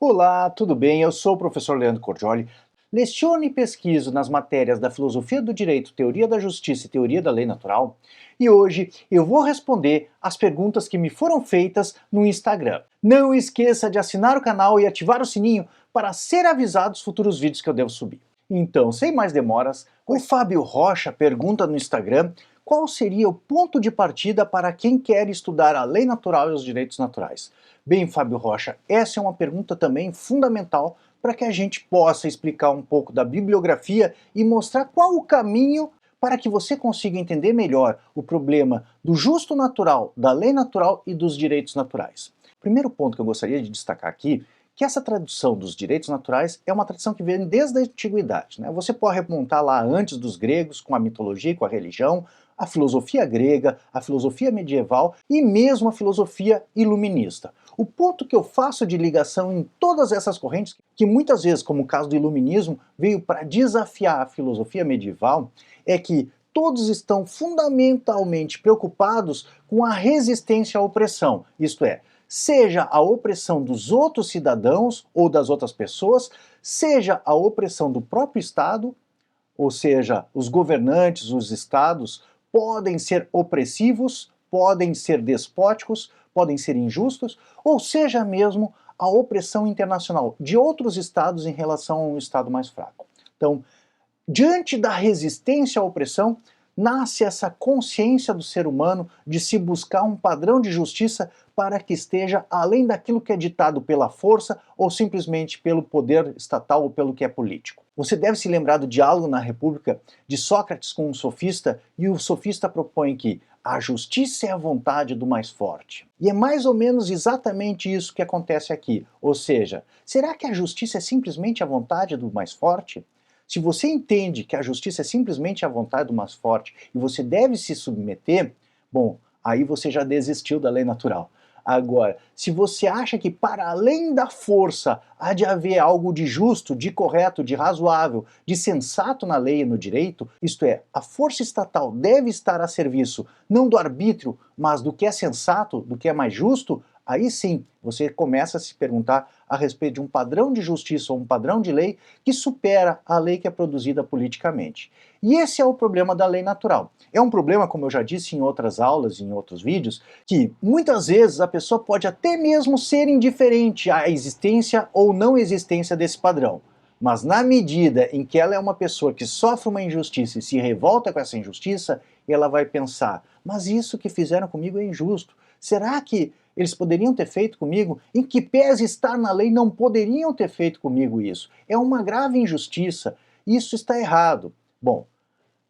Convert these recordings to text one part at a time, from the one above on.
Olá, tudo bem? Eu sou o professor Leandro Cordioli. Leciono e pesquiso nas matérias da Filosofia do Direito, Teoria da Justiça e Teoria da Lei Natural. E hoje eu vou responder as perguntas que me foram feitas no Instagram. Não esqueça de assinar o canal e ativar o sininho para ser avisado dos futuros vídeos que eu devo subir. Então, sem mais demoras, o Fábio Rocha pergunta no Instagram qual seria o ponto de partida para quem quer estudar a lei natural e os direitos naturais. Bem, Fábio Rocha, essa é uma pergunta também fundamental para que a gente possa explicar um pouco da bibliografia e mostrar qual o caminho para que você consiga entender melhor o problema do justo natural, da lei natural e dos direitos naturais. O primeiro ponto que eu gostaria de destacar aqui é que essa tradução dos direitos naturais é uma tradição que vem desde a antiguidade, né? Você pode remontar lá antes dos gregos, com a mitologia e com a religião, a filosofia grega, a filosofia medieval e mesmo a filosofia iluminista. O ponto que eu faço de ligação em todas essas correntes, que muitas vezes, como o caso do iluminismo, veio para desafiar a filosofia medieval, é que todos estão fundamentalmente preocupados com a resistência à opressão, isto é, seja a opressão dos outros cidadãos ou das outras pessoas, seja a opressão do próprio Estado, ou seja, os governantes, os estados, podem ser opressivos, podem ser despóticos, podem ser injustos, ou seja mesmo a opressão internacional de outros estados em relação a um estado mais fraco. Então, diante da resistência à opressão, nasce essa consciência do ser humano de se buscar um padrão de justiça para que esteja além daquilo que é ditado pela força ou simplesmente pelo poder estatal ou pelo que é político. Você deve se lembrar do diálogo na República de Sócrates com um sofista, e o sofista propõe que a justiça é a vontade do mais forte. E é mais ou menos exatamente isso que acontece aqui. Ou seja, será que a justiça é simplesmente a vontade do mais forte? Se você entende que a justiça é simplesmente a vontade do mais forte e você deve se submeter, bom, aí você já desistiu da lei natural. Agora, se você acha que para além da força há de haver algo de justo, de correto, de razoável, de sensato na lei e no direito, isto é, a força estatal deve estar a serviço não do arbítrio, mas do que é sensato, do que é mais justo, aí sim você começa a se perguntar a respeito de um padrão de justiça ou um padrão de lei que supera a lei que é produzida politicamente. E esse é o problema da lei natural. É um problema, como eu já disse em outras aulas, em outros vídeos, que muitas vezes a pessoa pode até mesmo ser indiferente à existência ou não existência desse padrão. Mas na medida em que ela é uma pessoa que sofre uma injustiça e se revolta com essa injustiça, ela vai pensar, mas isso que fizeram comigo é injusto. Será que eles poderiam ter feito comigo? Em que pese estar na lei, não poderiam ter feito comigo isso. É uma grave injustiça. Isso está errado. Bom,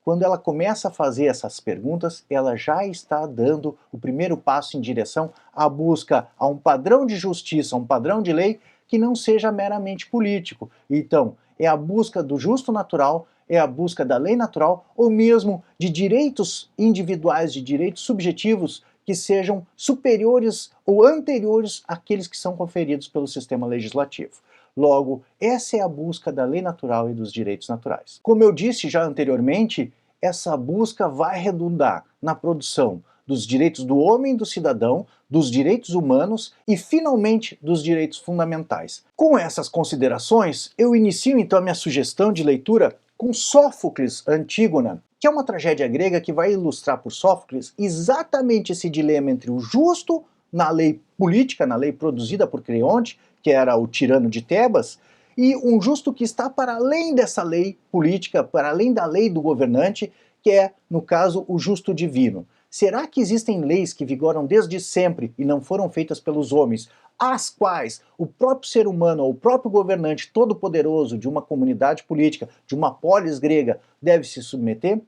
quando ela começa a fazer essas perguntas, ela já está dando o primeiro passo em direção à busca a um padrão de justiça, a um padrão de lei que não seja meramente político. Então, é a busca do justo natural, é a busca da lei natural, ou mesmo de direitos individuais, de direitos subjetivos que sejam superiores ou anteriores àqueles que são conferidos pelo sistema legislativo. Logo, essa é a busca da lei natural e dos direitos naturais. Como eu disse já anteriormente, essa busca vai redundar na produção dos direitos do homem e do cidadão, dos direitos humanos e, finalmente, dos direitos fundamentais. Com essas considerações, eu inicio então a minha sugestão de leitura com Sófocles, Antígona, que é uma tragédia grega que vai ilustrar por Sófocles exatamente esse dilema entre o justo na lei política, na lei produzida por Creonte, que era o tirano de Tebas, e um justo que está para além dessa lei política, para além da lei do governante, que é, no caso, o justo divino. Será que existem leis que vigoram desde sempre e não foram feitas pelos homens, às quais o próprio ser humano, ou o próprio governante todo-poderoso de uma comunidade política, de uma polis grega, deve se submeter?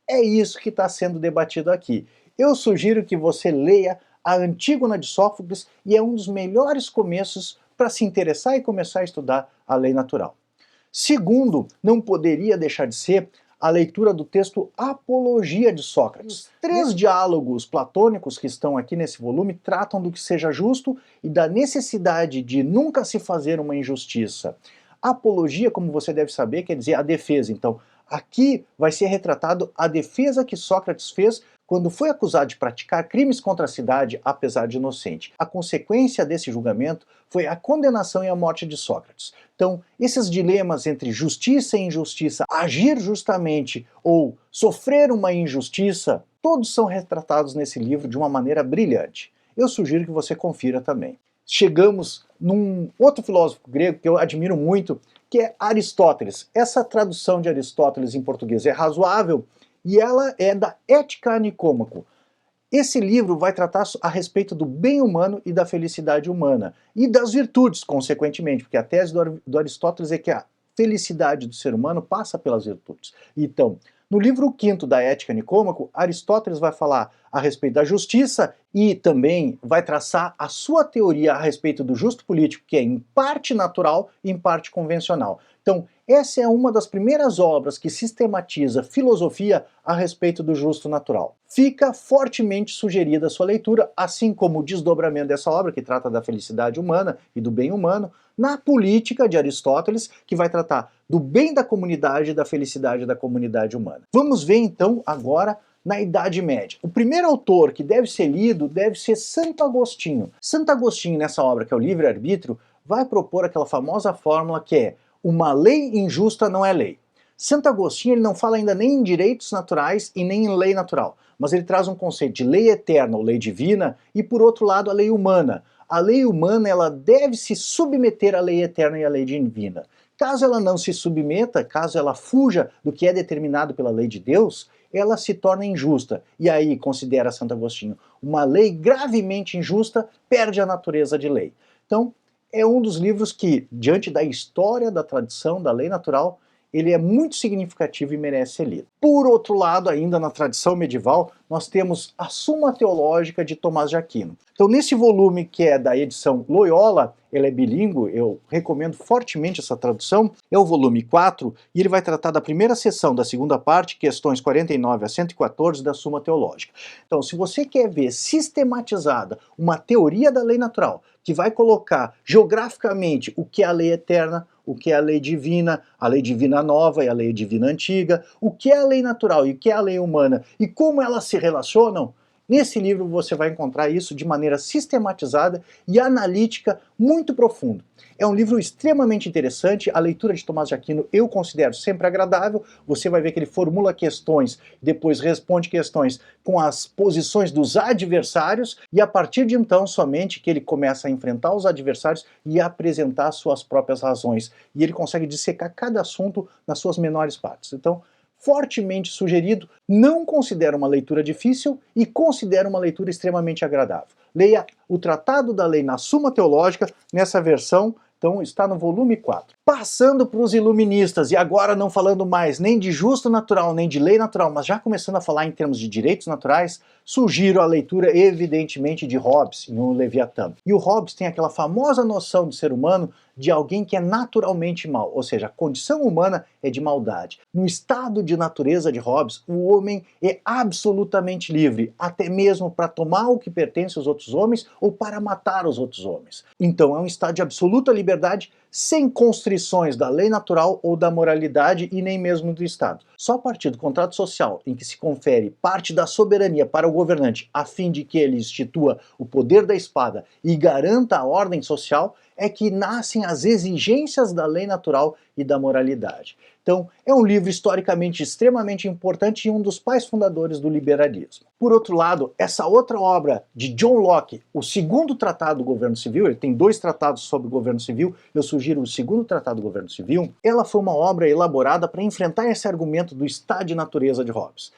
É isso que está sendo debatido aqui. Eu sugiro que você leia a Antígona de Sófocles e é um dos melhores começos para se interessar e começar a estudar a lei natural. Segundo, não poderia deixar de ser a leitura do texto Apologia de Sócrates. Os 3 diálogos platônicos que estão aqui nesse volume tratam do que seja justo e da necessidade de nunca se fazer uma injustiça. Apologia, como você deve saber, quer dizer a defesa. Então, aqui vai ser retratado a defesa que Sócrates fez quando foi acusado de praticar crimes contra a cidade, apesar de inocente. A consequência desse julgamento foi a condenação e a morte de Sócrates. Então, esses dilemas entre justiça e injustiça, agir justamente ou sofrer uma injustiça, todos são retratados nesse livro de uma maneira brilhante. Eu sugiro que você confira também. Chegamos num outro filósofo grego que eu admiro muito, que é Aristóteles. Essa tradução de Aristóteles em português é razoável e ela é da Ética a Nicômaco. Esse livro vai tratar a respeito do bem humano e da felicidade humana, e das virtudes, consequentemente, porque a tese do Aristóteles é que a felicidade do ser humano passa pelas virtudes. Então, no livro 5º da Ética Nicômaco, Aristóteles vai falar a respeito da justiça e também vai traçar a sua teoria a respeito do justo político, que é em parte natural e em parte convencional. Então, essa é uma das primeiras obras que sistematiza filosofia a respeito do justo natural. Fica fortemente sugerida a sua leitura, assim como o desdobramento dessa obra, que trata da felicidade humana e do bem humano, na Política de Aristóteles, que vai tratar do bem da comunidade e da felicidade da comunidade humana. Vamos ver então agora na Idade Média. O primeiro autor que deve ser lido deve ser Santo Agostinho. Santo Agostinho, nessa obra que é o Livre-Arbítrio, vai propor aquela famosa fórmula que é: uma lei injusta não é lei. Santo Agostinho ele não fala ainda nem em direitos naturais e nem em lei natural, mas ele traz um conceito de lei eterna ou lei divina e, por outro lado, a lei humana. A lei humana ela deve se submeter à lei eterna e à lei divina. Caso ela não se submeta, caso ela fuja do que é determinado pela lei de Deus, ela se torna injusta. E aí, considera Santo Agostinho, uma lei gravemente injusta perde a natureza de lei. Então, é um dos livros que, diante da história, da tradição, da lei natural, ele é muito significativo e merece ser lido. Por outro lado, ainda na tradição medieval, nós temos a Suma Teológica de Tomás de Aquino. Então, nesse volume que é da edição Loyola, ele é bilíngue, eu recomendo fortemente essa tradução, é o volume 4, e ele vai tratar da primeira seção da segunda parte, questões 49 a 114 da Suma Teológica. Então, se você quer ver sistematizada uma teoria da lei natural, que vai colocar geograficamente o que é a lei eterna, o que é a lei divina nova e a lei divina antiga, o que é a lei natural e o que é a lei humana e como elas se relacionam, nesse livro você vai encontrar isso de maneira sistematizada e analítica muito profunda. É um livro extremamente interessante, a leitura de Tomás de Aquino eu considero sempre agradável, você vai ver que ele formula questões, depois responde questões com as posições dos adversários, e a partir de então somente que ele começa a enfrentar os adversários e a apresentar suas próprias razões, e ele consegue dissecar cada assunto nas suas menores partes. Então, fortemente sugerido, não considera uma leitura difícil e considera uma leitura extremamente agradável. Leia o Tratado da Lei na Suma Teológica, nessa versão, então está no volume 4. Passando para os iluministas, e agora não falando mais nem de justo natural, nem de lei natural, mas já começando a falar em termos de direitos naturais, sugiro a leitura evidentemente de Hobbes, no Leviatã. E o Hobbes tem aquela famosa noção do ser humano de alguém que é naturalmente mau, ou seja, a condição humana é de maldade. No estado de natureza de Hobbes, o homem é absolutamente livre, até mesmo para tomar o que pertence aos outros homens ou para matar os outros homens. Então é um estado de absoluta liberdade, sem constrições da lei natural ou da moralidade e nem mesmo do Estado. Só a partir do contrato social, em que se confere parte da soberania para o governante a fim de que ele institua o poder da espada e garanta a ordem social, é que nascem as exigências da lei natural e da moralidade. Então, é um livro historicamente extremamente importante e um dos pais fundadores do liberalismo. Por outro lado, essa outra obra de John Locke, o segundo tratado do governo civil, ele tem 2 tratados sobre o governo civil, eu sugiro o segundo tratado do governo civil, ela foi uma obra elaborada para enfrentar esse argumento do estado de natureza de Hobbes.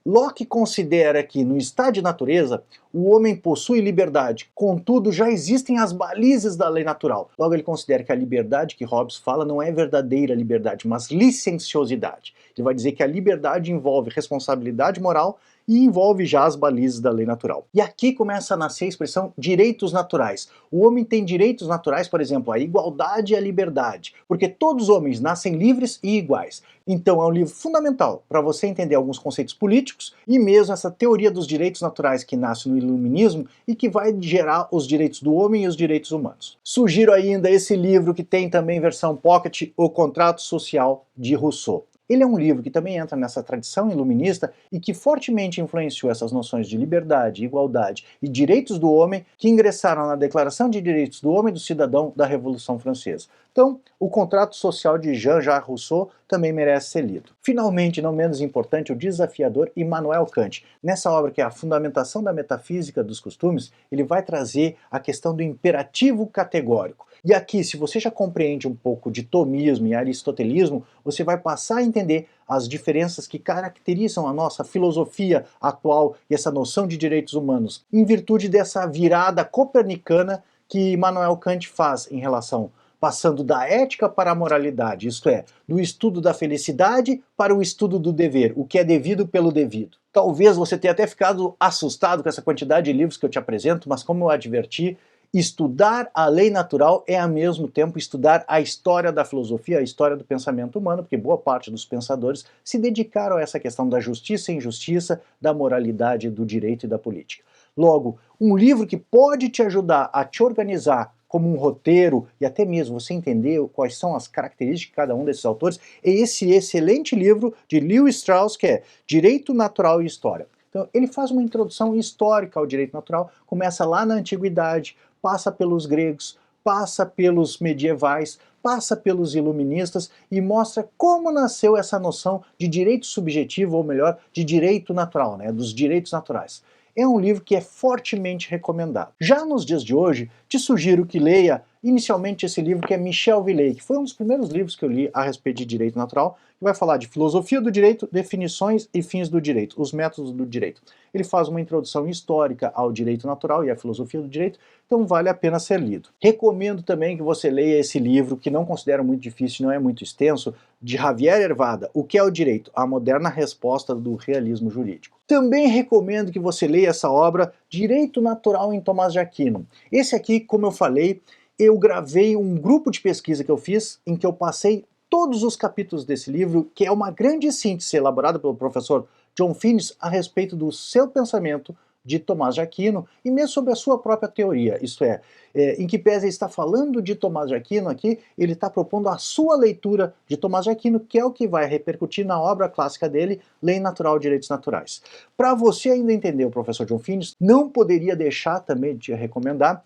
Locke considera que, no estado de natureza, o homem possui liberdade, contudo já existem as balizas da lei natural. Logo ele considera que a liberdade que Hobbes fala não é verdadeira liberdade, mas licenciosidade. Ele vai dizer que a liberdade envolve responsabilidade moral e envolve já as balizas da lei natural. E aqui começa a nascer a expressão direitos naturais. O homem tem direitos naturais, por exemplo, a igualdade e a liberdade, porque todos os homens nascem livres e iguais. Então é um livro fundamental para você entender alguns conceitos políticos e mesmo essa teoria dos direitos naturais que nasce no iluminismo e que vai gerar os direitos do homem e os direitos humanos. Sugiro ainda esse livro que tem também versão pocket, O Contrato Social, de Rousseau. Ele é um livro que também entra nessa tradição iluminista e que fortemente influenciou essas noções de liberdade, igualdade e direitos do homem que ingressaram na Declaração de Direitos do Homem e do Cidadão da Revolução Francesa. Então, o Contrato Social de Jean-Jacques Rousseau também merece ser lido. Finalmente, não menos importante, o desafiador Immanuel Kant. Nessa obra, que é a fundamentação da metafísica dos costumes, ele vai trazer a questão do imperativo categórico. E aqui, se você já compreende um pouco de tomismo e aristotelismo, você vai passar a entender as diferenças que caracterizam a nossa filosofia atual e essa noção de direitos humanos, em virtude dessa virada copernicana que Immanuel Kant faz em relação, passando da ética para a moralidade, isto é, do estudo da felicidade para o estudo do dever, o que é devido pelo devido. Talvez você tenha até ficado assustado com essa quantidade de livros que eu te apresento, mas como eu adverti, estudar a lei natural é ao mesmo tempo estudar a história da filosofia, a história do pensamento humano, porque boa parte dos pensadores se dedicaram a essa questão da justiça e injustiça, da moralidade, do direito e da política. Logo, um livro que pode te ajudar a te organizar como um roteiro e até mesmo você entender quais são as características de cada um desses autores, é esse excelente livro de Lewis Strauss, que é Direito Natural e História. Então, ele faz uma introdução histórica ao direito natural, começa lá na antiguidade, passa pelos gregos, passa pelos medievais, passa pelos iluministas e mostra como nasceu essa noção de direito subjetivo, ou melhor, de direito natural, né, dos direitos naturais. É um livro que é fortemente recomendado. Já nos dias de hoje, te sugiro que leia inicialmente esse livro que é Michel Villey, que foi um dos primeiros livros que eu li a respeito de direito natural, que vai falar de filosofia do direito, definições e fins do direito, os métodos do direito. Ele faz uma introdução histórica ao direito natural e à filosofia do direito, então vale a pena ser lido. Recomendo também que você leia esse livro, que não considero muito difícil, não é muito extenso, de Javier Hervada, O que é o Direito? A Moderna Resposta do Realismo Jurídico. Também recomendo que você leia essa obra, Direito Natural em Tomás de Aquino. Esse aqui, como eu falei, eu gravei um grupo de pesquisa que eu fiz, em que eu passei todos os capítulos desse livro, que é uma grande síntese elaborada pelo professor John Finnis a respeito do seu pensamento de Tomás de Aquino e mesmo sobre a sua própria teoria, isto é, em que pese ele está falando de Tomás de Aquino aqui, ele está propondo a sua leitura de Tomás de Aquino, que é o que vai repercutir na obra clássica dele, Lei Natural e Direitos Naturais. Para você ainda entender o professor John Finnis, não poderia deixar também de recomendar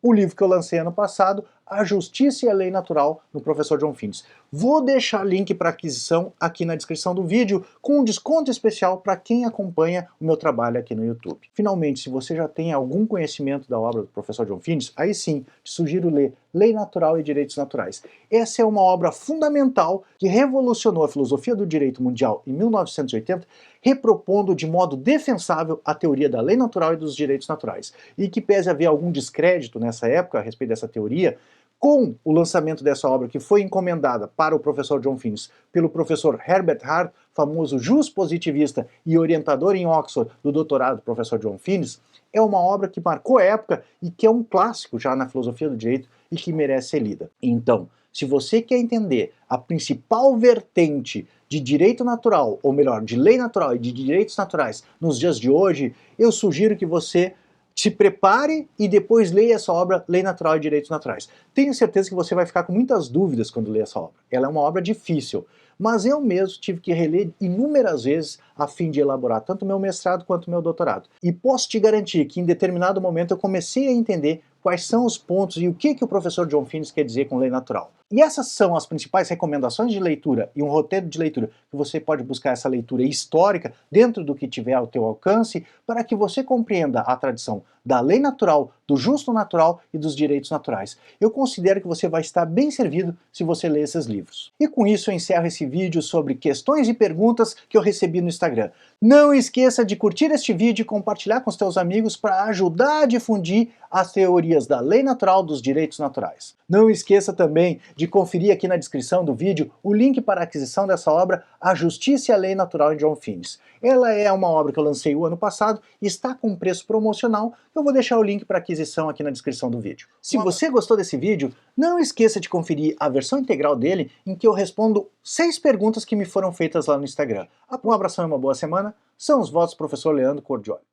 o livro que eu lancei ano passado, A Justiça e a Lei Natural, do professor John Finnis. Vou deixar link para aquisição aqui na descrição do vídeo, com um desconto especial para quem acompanha o meu trabalho aqui no YouTube. Finalmente, se você já tem algum conhecimento da obra do professor John Finnis, aí sim, te sugiro ler Lei Natural e Direitos Naturais. Essa é uma obra fundamental que revolucionou a filosofia do direito mundial em 1980, repropondo de modo defensável a teoria da lei natural e dos direitos naturais. E que pese haver algum descrédito nessa época a respeito dessa teoria, com o lançamento dessa obra, que foi encomendada para o professor John Finnis pelo professor Herbert Hart, famoso juspositivista e orientador em Oxford do doutorado do professor John Finnis, é uma obra que marcou a época e que é um clássico já na filosofia do direito e que merece ser lida. Então, se você quer entender a principal vertente de direito natural, ou melhor, de lei natural e de direitos naturais nos dias de hoje, eu sugiro que você se prepare e depois leia essa obra, Lei Natural e Direitos Naturais. Tenho certeza que você vai ficar com muitas dúvidas quando ler essa obra. Ela é uma obra difícil, mas eu mesmo tive que reler inúmeras vezes a fim de elaborar tanto o meu mestrado quanto o meu doutorado. E posso te garantir que em determinado momento eu comecei a entender quais são os pontos e o que o professor John Finnis quer dizer com lei natural. E essas são as principais recomendações de leitura e um roteiro de leitura que você pode buscar essa leitura histórica dentro do que tiver ao teu alcance para que você compreenda a tradição da lei natural, do justo natural e dos direitos naturais. Eu considero que você vai estar bem servido se você ler esses livros. E com isso eu encerro esse vídeo sobre questões e perguntas que eu recebi no Instagram. Não esqueça de curtir este vídeo e compartilhar com os teus amigos para ajudar a difundir as teorias da lei natural dos direitos naturais. Não esqueça também de conferir aqui na descrição do vídeo o link para a aquisição dessa obra, A Justiça e a Lei Natural, de John Finnis. Ela é uma obra que eu lancei o ano passado e está com preço promocional. Eu vou deixar o link para aquisição aqui na descrição do vídeo. Se você gostou desse vídeo, não esqueça de conferir a versão integral dele, em que eu respondo 6 perguntas que me foram feitas lá no Instagram. Um abração e uma boa semana. São os votos do professor Leandro Cordioli.